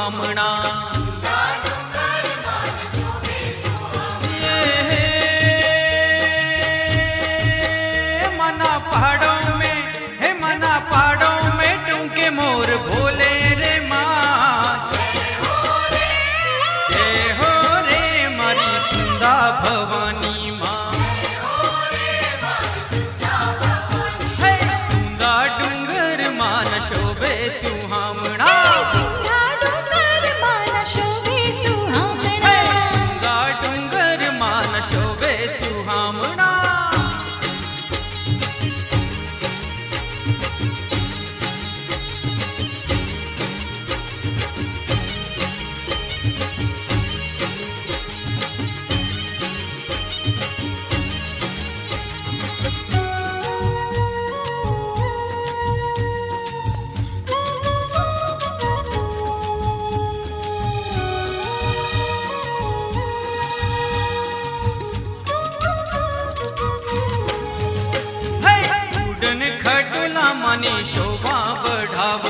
सुहामणा। मना पहाड़ों में है, मना पहाड़ों में टूके मोर भोले रे माँ। जय हो रे मारी सुंदा भवानी माँ। सुंदा डूंगर मान शोभे सुहामणा। सुंदा डूंगर मान शोभे सुहामणा। सुंदा डूंगर मान शोभे सुहामणा। खटला मनी शोभा बढ़ाव